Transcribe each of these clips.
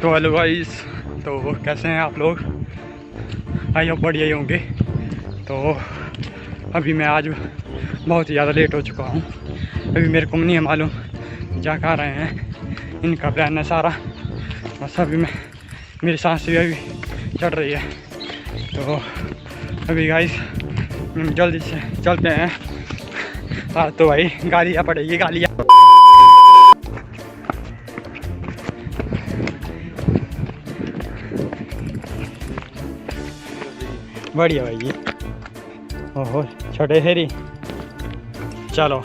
तो hello guys, तो कैसे हैं आप लोग? आई होप बढ़िया ही होंगे। तो अभी मैं आज बहुत ही ज़्यादा लेट हो चुका हूँ। अभी मेरे को नहीं है मालूम जा कहाँ रहे हैं, इनका प्लान है सारा। बस अभी मेरी सांस भी अभी चढ़ रही है। तो अभी गाइस जल्दी से चलते हैं। हाँ तो भाई गालियाँ पड़ेगी, गालियाँ। बढ़िया भाई। ओहो छोटे हेरी, चलो।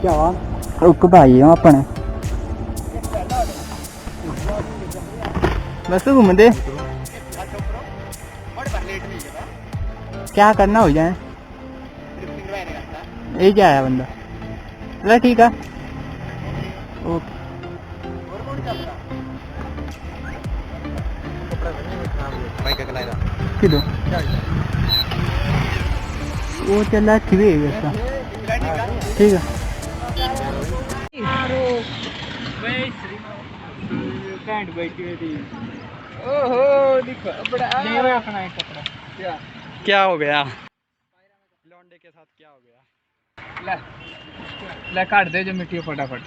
क्या रुक भाई अपने बस घूमते क्या करना हो जाए, यही क्या है बंदा। चलो ठीक है, ओके। किधर वो चला ठीक है। ओहो देखो अपना एक कपड़ा क्या हो गया लौंडे के साथ, क्या हो गया? ले काट दे जो मिट्टी फटाफट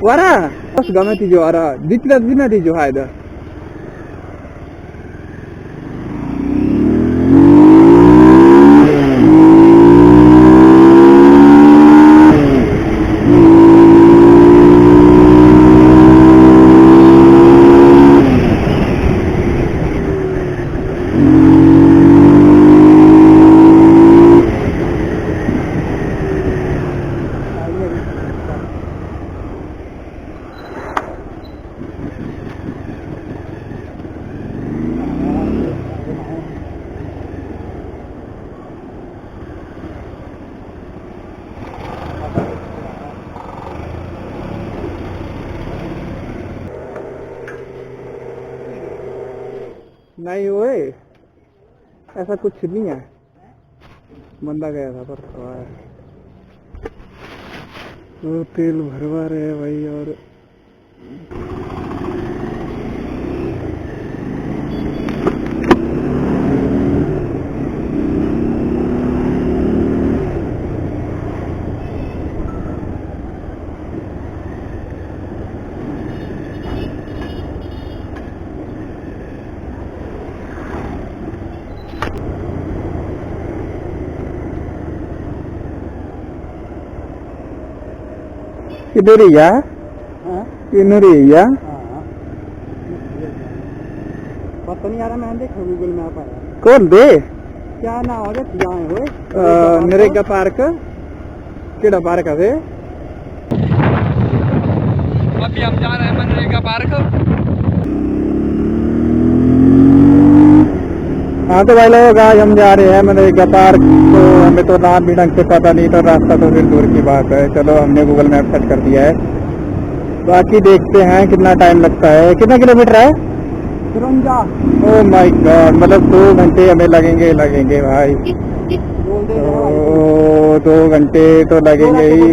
वारा बस गमती जो आरा दिखला दिना दी जो हायदा नहीं ओए, ऐसा कुछ नहीं है। बंदा गया था पर तो तेल भरवा रहे हैं भाई। और किधर या किधर या पता नहीं यार, मैंने देखा गूगल मैप आया। कौन दे क्या ना हो गया नरेगा पार्क केड़ा पार्क है? अभी हम जा रहे हैं मनरेगा पार्क। हाँ तो भाई लोग आज हम जा रहे हैं मनरेगा पार्क। तो हमें तो नाम भी ढंग से पता नहीं, तो रास्ता तो फिर दूर की बात है। चलो हमने गूगल मैप सर्च कर दिया है, बाकी देखते हैं कितना टाइम लगता है। कितना किलोमीटर है? ओह माय गॉड, मतलब 2 घंटे हमें लगेंगे भाई। तो 2 घंटे तो लगेंगे ही।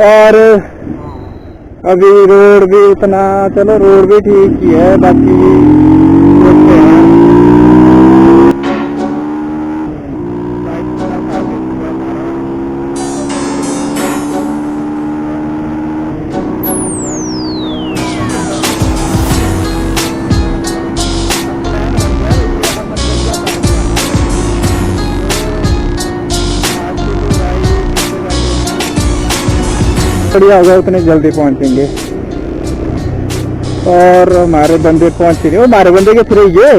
और अभी रोड भी उतना, चलो रोड भी ठीक ही है, बाकी देखते हैं। बढ़िया होगा, उतने जल्दी पहुंचेंगे। और हमारे बंदे पहुंच रहे, हमारे बंदे के थ्रू ये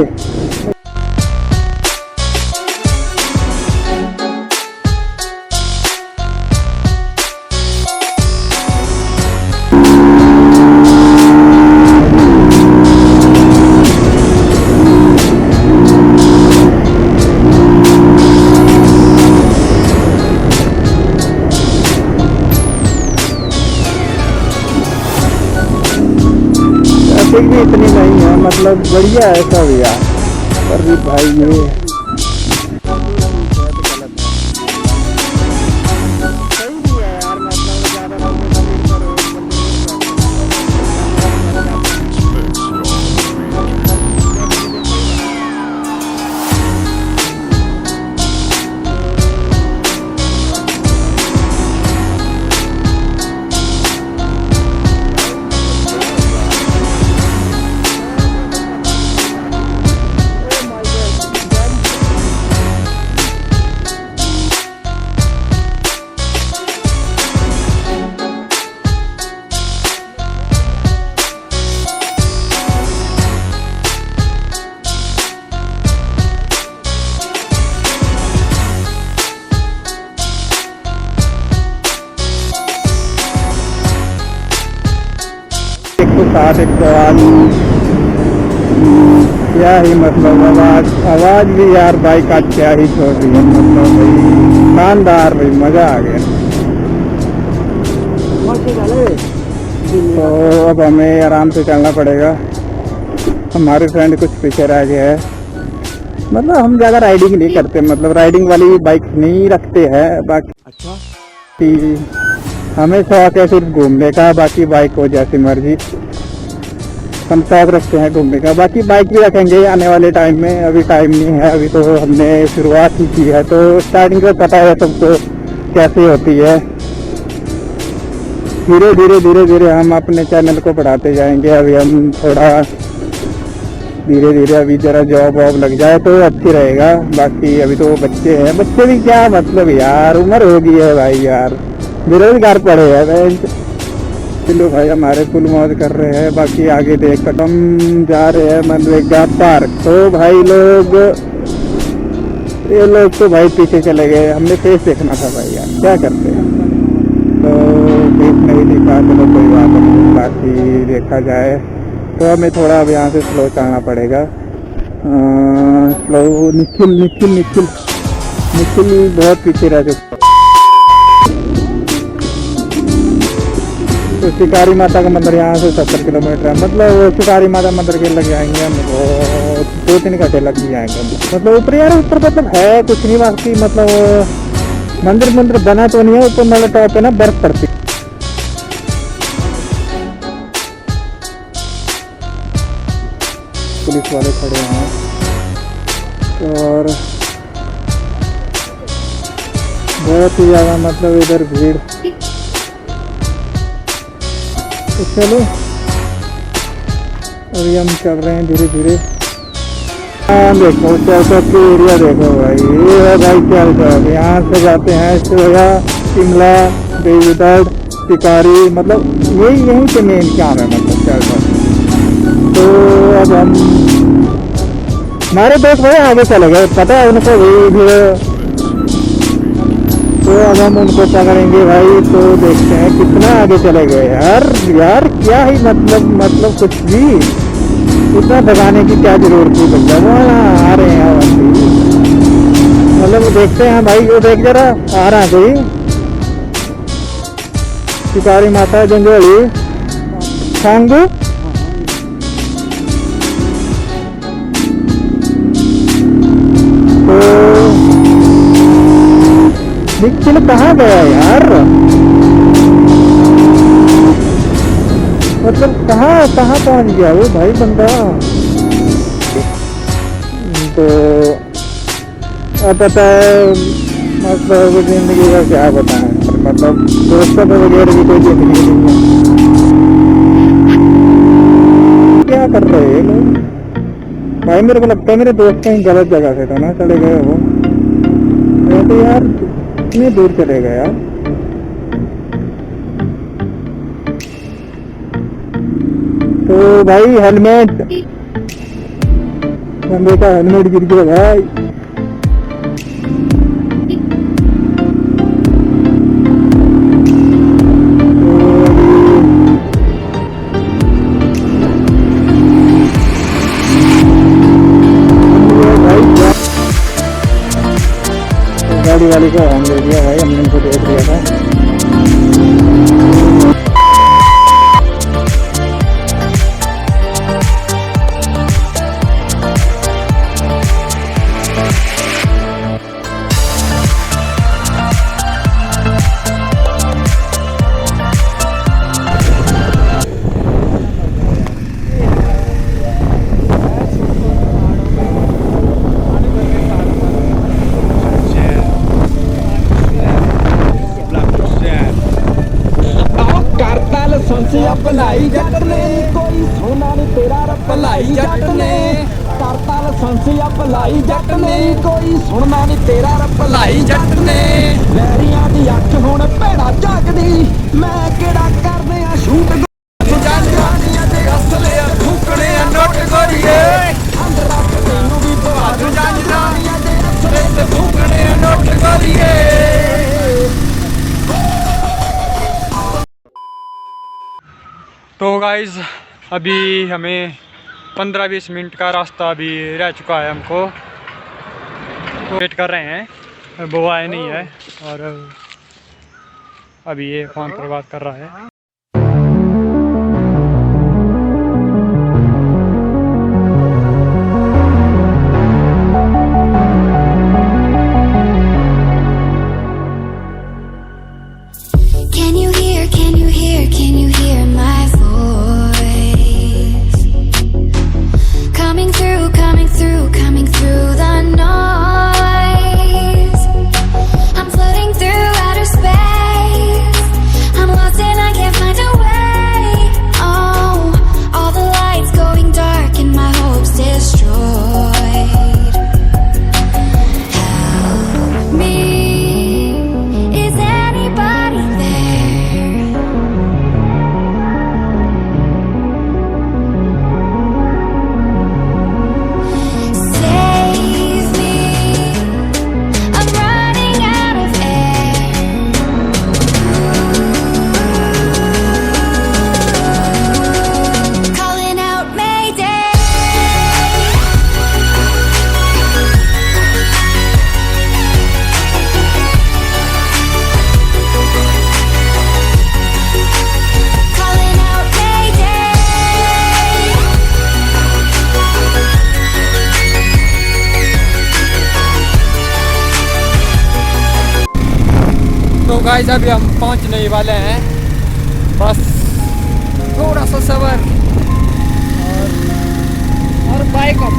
भी इतनी नहीं है, मतलब बढ़िया है सब यार। पर भी भाई ये साथ 108 क्या ही मतलब आवाज भी यार बाइक का क्या ही छोड़ रही है, मतलब भाई शानदार, भाई मजा आ गया। तो अब हमें आराम से चलना पड़ेगा। हमारे फ्रेंड कुछ पीछे रह गया है, मतलब हम ज़्यादा राइडिंग नहीं करते, मतलब राइडिंग वाली बाइक नहीं रखते हैं। बाकी अच्छा हमें शौक है सिर्फ घूमने का, बाकी बाइक हो जैसी मर्जी, हम शौक रखते हैं घूमने का। बाकी बाइक भी रखेंगे आने वाले टाइम में, अभी टाइम नहीं है, अभी तो हमने शुरुआत ही की है। तो स्टार्टिंग में पता है सबको कैसे होती है। धीरे धीरे हम अपने चैनल को बढ़ाते जाएंगे। अभी हम थोड़ा धीरे धीरे, अभी जरा जॉब वॉब लग जाए तो अच्छी रहेगा। बाकी अभी तो बच्चे हैं, बच्चे भी क्या मतलब यार, उम्र हो गई है भाई यार, बेरोजगार पड़े हैं। चलो भाई हमारे फुल मौज कर रहे हैं। बाकी आगे देख कर हम जा रहे हैं मनरेगा पार्क। तो भाई लोग, ये लोग तो भाई पीछे चले गए, हमने फेस देखना था भाई यार, क्या करते हैं। तो फेस नहीं दिखा, चलो कोई बात नहीं, बाकी देखा जाए। तो हमें थोड़ा अब यहाँ से स्लो चलना पड़ेगा। स्लो निखिल बहुत पीछे रह चुका। तो शिकारी माता का मंदिर यहाँ से 70 किलोमीटर है, मतलब शिकारी माता मंदिर के लग जाएंगे हम, 2-3 घंटे लग जाएंगे। मतलब ऊपर यार, ऊपर मतलब है कुछ नहीं, बाकी मतलब मंदिर बना तो नहीं है, ऊपर मतलब टॉप पे ना बर्फ पड़ती। पुलिस वाले खड़े हैं और बहुत ही ज़्यादा मतलब इधर भीड़। तो चलो अभी हम चल रहे हैं धीरे धीरे। हाँ देखो चौक की एरिया देखो भाई, ये है भाई चल चौक। यहाँ से जाते हैं सोया, शिमला, देवीगढ़, शिकारी, मतलब यहीं पे मेन काम है, मतलब चल चौक। तो अब हम, हमारे दोस्त भाई आगे चले गए, पता है उनको भी। तो अब हम उनको पकड़ेंगे भाई, तो देखते हैं कितना आगे चले गए यार क्या ही मतलब कुछ भी इतना भगाने की क्या जरूरत थी भैया, वो आ रहे हैं वापसी। मतलब वो देखते हैं भाई, वो देख जरा आ रहा है कोई, शिकारी माता जंजोली सांगू। तो निखिल कहाँ गया यार, मतलब कहाँ कहाँ पहुँच गया वो भाई बंदा। तो अब पता है मतलब जिंदगी का क्या बताएं, मतलब दोस्तों के वगैरह की कोई जिंदगी नहीं है। क्या कर रहे हैं लोग भाई, मेरे को लगता है मेरे दोस्त कहीं गलत जगह से तो ना चले गए वो, तो यार कितनी दूर चले गए यार। तो भाई हेलमेट, बंदे का हेलमेट गिर गया भाई। गाड़ी वाले को हॉर्न दे दिया भाई, हमने उनको देख लिया था। भलाई जट ने कोई सोना नहीं तेरा रब भलाई जट ने करता लसंसिया भलाई जट ने कोई सुनना नहीं तेरा रब भलाई जट ने लहरियां दी अख हुण भैड़ा जागदी मैं केड़ा करदे आ शूट जानियां दे असले फूकणे नोट गोरीए अंदर रख तैनू भी पवा दूं जानियां दे असले फूकणे नोट गोरीए। तो गाइज अभी हमें 15-20 मिनट का रास्ता अभी रह चुका है हमको, तो वेट कर रहे हैं, वो आए नहीं है और अभी ये फ़ोन पर बात कर रहा है। Can you hear my voice? Coming through the noise. I'm floating through outer space. I'm lost and I can't find a way. Oh, all the lights going dark and my hopes destroyed. Help me. Is anybody there? Save me. I'm running out of air. Calling out Mayday. Calling out Mayday. तो guys अभी हम पहुंचने ही वाले हैं, बस थोड़ा सा सबर और बाइक अप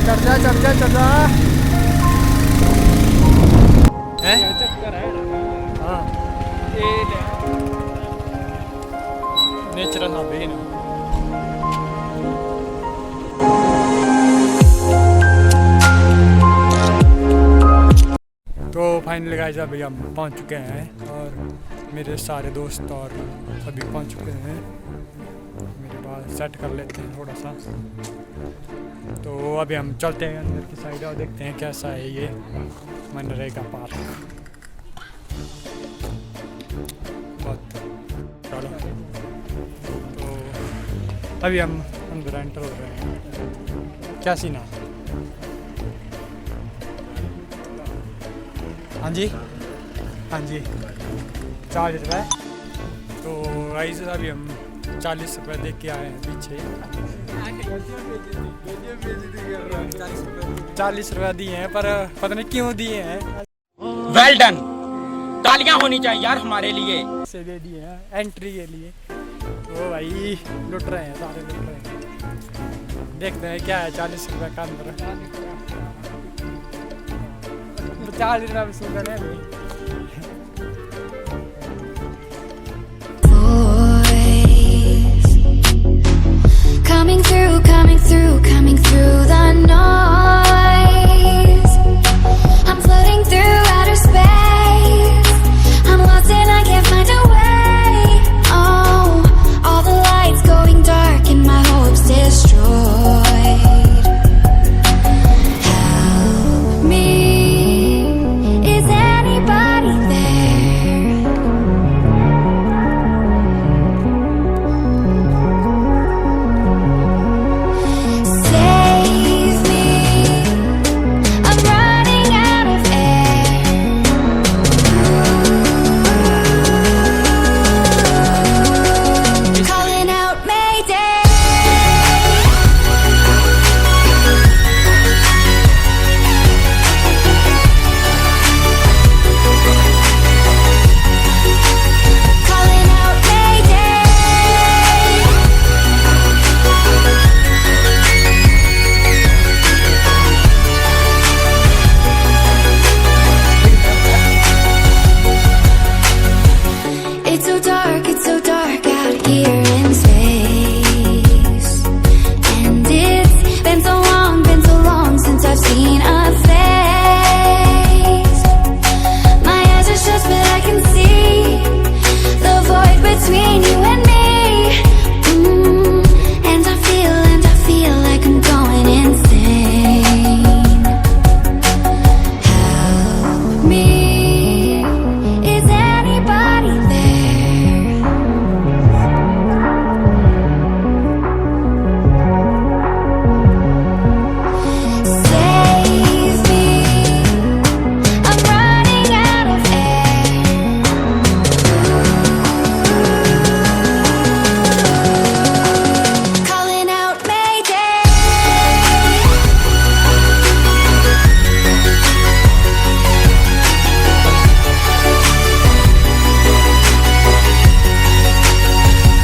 चढ़ जा हैं? हाँ ये नेचुरल ना भी ना। तो फाइनली गाइस अभी हम पहुंच चुके हैं और मेरे सारे दोस्त और सभी पहुंच चुके हैं। मेरे पास सेट कर लेते हैं थोड़ा सा, तो अभी हम चलते हैं अंदर की साइड और देखते हैं कैसा है ये मनरेगा पार्क। बहुत चलो, तो अभी हम अंदर एंटर हो रहे हैं। क्या सीन है? हाँ जी, हाँ जी, 40 रुपये। तो गाइस अभी हम 40 रुपये देख के आए हैं पीछे। 40 रुपये दिए हैं, पर पता नहीं क्यों दिए हैं। वेल डन, तालियां होनी चाहिए यार हमारे लिए। से दे दिए हैं एंट्री के लिए। तो भाई लुट रहे हैं, सारे लुट रहे हैं। देखते हैं क्या है 40 रुपये का अंदर। 40 रुपये सुंदर है भाई। Coming through, coming through, coming through the noise. I'm floating through outer space. I'm lost and I can't find a way. Oh, all the lights going dark and my hopes destroyed. Help me, is anybody there? Save me, I'm running out of air. Calling out Mayday. Calling out Mayday. It's so dark out here in space. And it's been so long since I've seen a face. My eyes are shut but I can see the void between you and me. And I feel like I'm going insane. Help me, is anybody there? Save me, I'm running out of air. Calling out Mayday.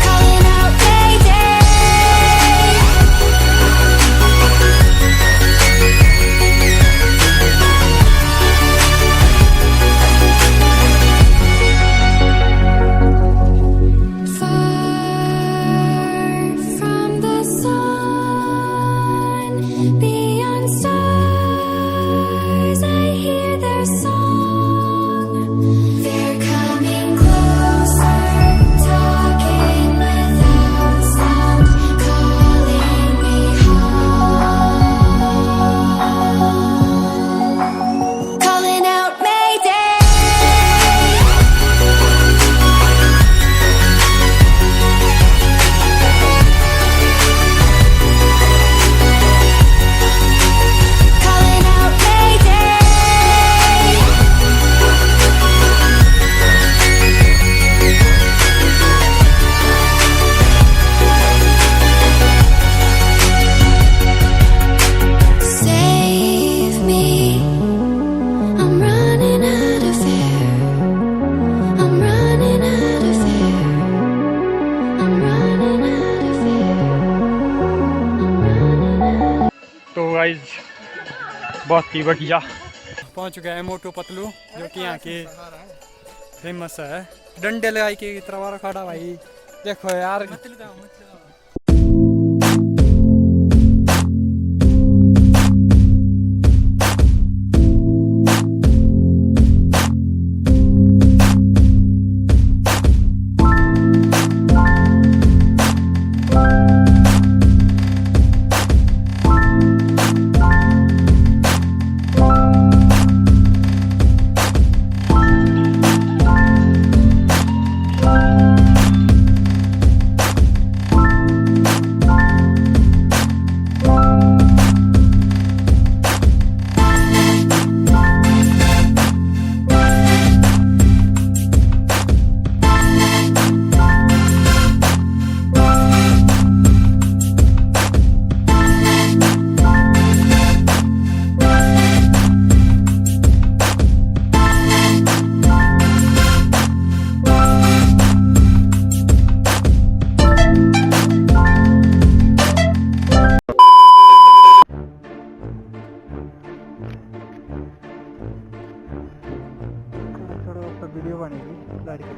Calling out Mayday. Far from the sun, beyond stars, I hear their song. They're coming closer, talking without sound, calling me home. Calling out Mayday. Calling out Mayday. Save me, I'm running out of air. I'm running out of air. I'm running out of air. I'm running out. तो guys बहुत ही बढ़िया पहुंच गए हैं मोटू पतलू, जो कि यहाँ के फेमस है। डंडे लगाई के तरह खड़ा भाई, देखो यार। वीडियो बनेगी लड़के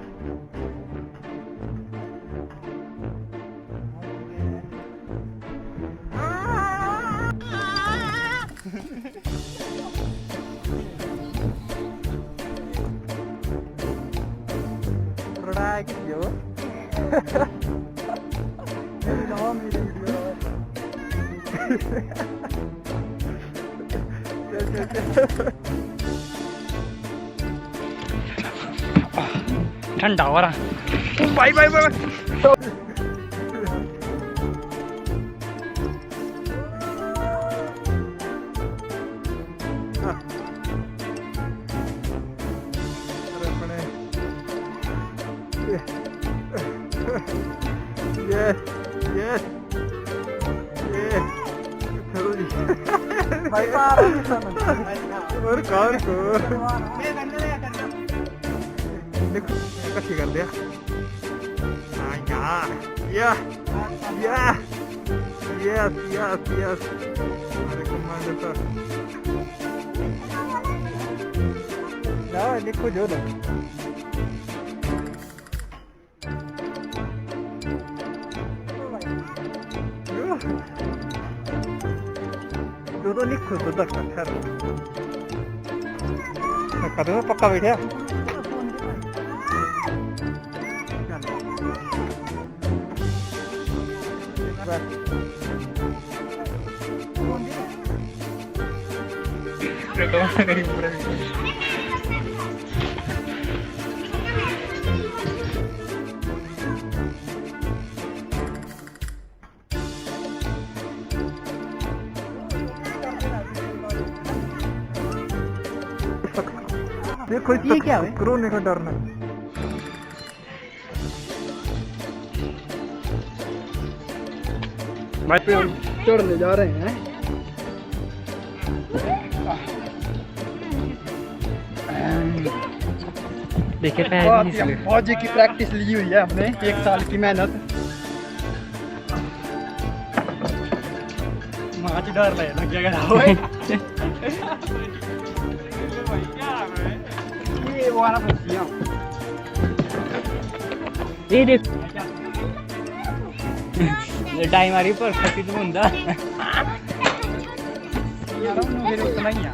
Relax yo. Ini nama मेरी वीडियो ठंडा हो रहा bye bye bye Yes, yes, yes. भाई और कौन को देखो इकट्ठी कर दिया हाँ यार यस अरे कमांडर सर ना देखो जो ना नहीं खुद तक खैर कदम में पक्का बैठा देखो ये क्या है कोरोना का डरना भाई पे हम चढ़ने जा रहे हैं देखिए फौजी की प्रैक्टिस ली हुई है हमने 1 साल की मेहनत माच डर लग जाएगा ये वो वाला फंसिया ये देख ये टाइम आ रही पर खती तो ਹੁੰਦਾ यार उन्होंने फिर उतना ही है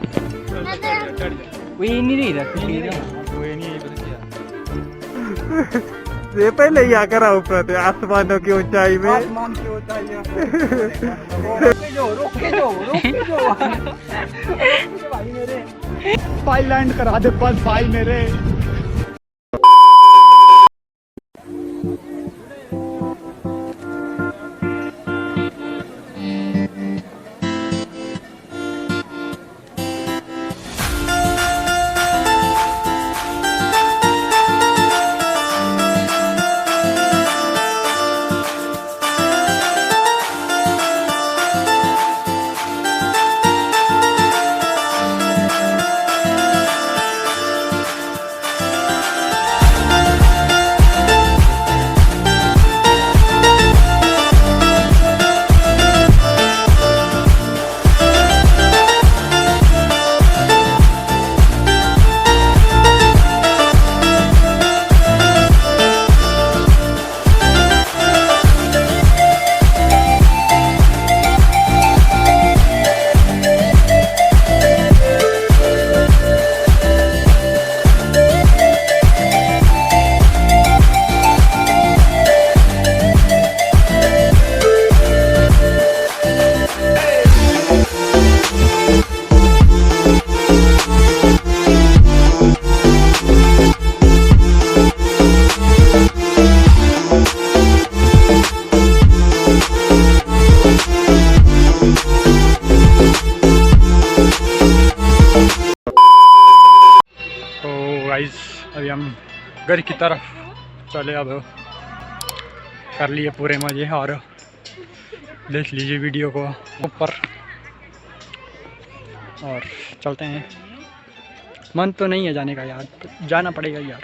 कोई नहीं रही था कोई नहीं ये पहले ही आकर ऊपर थे आसमानों की ऊंचाई में आसमान की ऊंचाई रुक के जो भाई मेरे भाई लैंड करा दे बस भाई मेरे गाइस अभी हम घर की तरफ चले अब कर लिए पूरे मज़े और देख लीजिए वीडियो को ऊपर और चलते हैं। मन तो नहीं है जाने का यार, जाना पड़ेगा यार।